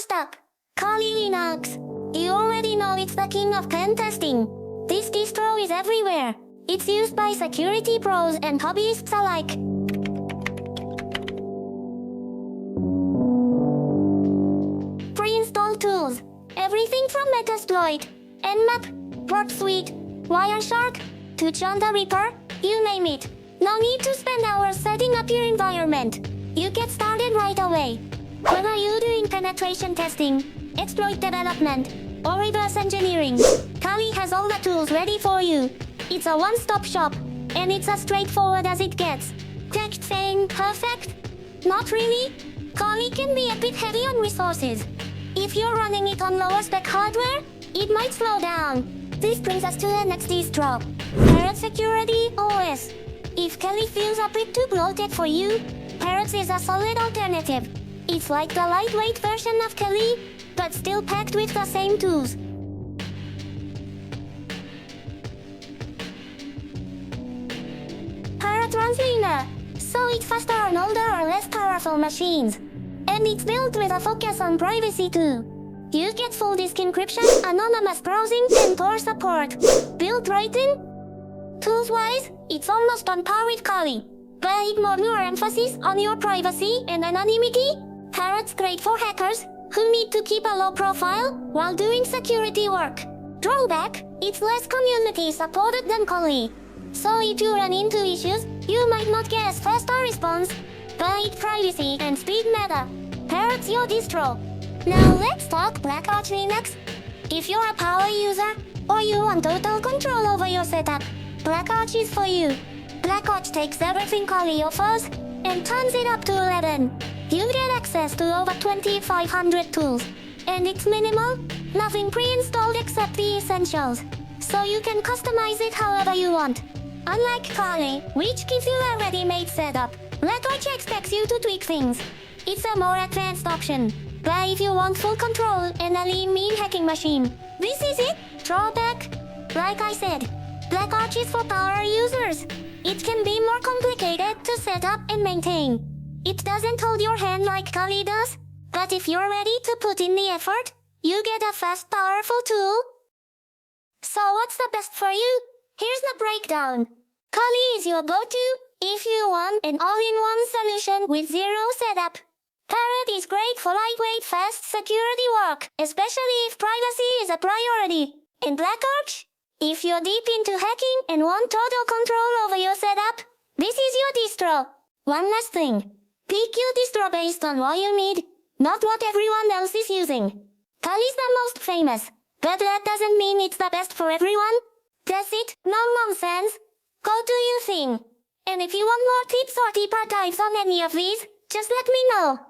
First up, Kali Linux. You already know it's the king of pen testing. This distro is everywhere. It's used by security pros and hobbyists alike. Pre-install tools. Everything from Metasploit, Nmap, Port Suite, Wireshark, to John the Ripper, you name it. No need to spend hours setting up your environment. You get started right away. Whether you're doing penetration testing, exploit development, or reverse engineering, Kali has all the tools ready for you. It's a one-stop shop, and it's as straightforward as it gets. Tech saying perfect? Not really. Kali can be a bit heavy on resources. If you're running it on lower spec hardware, it might slow down. This brings us to the next distro, Parrot Security OS. If Kali feels a bit too bloated for you, Parrot is a solid alternative. It's like the lightweight version of Kali, but still packed with the same tools. Parrot runs leaner, so it's faster on older or less powerful machines. And it's built with a focus on privacy too. You get full disk encryption, anonymous browsing, and Tor support. Built right in. Tools-wise, it's almost on par with Kali. But ignore more emphasis on your privacy and anonymity. Parrot's great for hackers who need to keep a low profile while doing security work. Drawback, it's less community supported than Kali. So if you run into issues, you might not get as fast a response. But privacy and speed matter. Parrot's your distro. Now let's talk BlackArch Linux. If you're a power user, or you want total control over your setup, BlackArch is for you. BlackArch takes everything Kali offers, and turns it up to 11. You get access to over 2,500 tools. And it's minimal, nothing pre-installed except the essentials. So you can customize it however you want. Unlike Kali, which gives you a ready-made setup, BlackArch expects you to tweak things. It's a more advanced option. But if you want full control and a lean mean hacking machine, this is it. Drawback? Like I said, BlackArch is for power users. It can be more complicated to set up and maintain. It doesn't hold your hand like Kali does, but if you're ready to put in the effort, you get a fast, powerful tool. So what's the best for you? Here's the breakdown. Kali is your go-to if you want an all-in-one solution with zero setup. Parrot is great for lightweight, fast security work, especially if privacy is a priority. And BlackArch? If you're deep into hacking and want total control over your setup, this is your distro. One last thing. Pick your distro based on what you need, not what everyone else is using. Kali's the most famous, but that doesn't mean it's the best for everyone. That's it, no nonsense. Go do your thing. And if you want more tips or deeper dives on any of these, just let me know.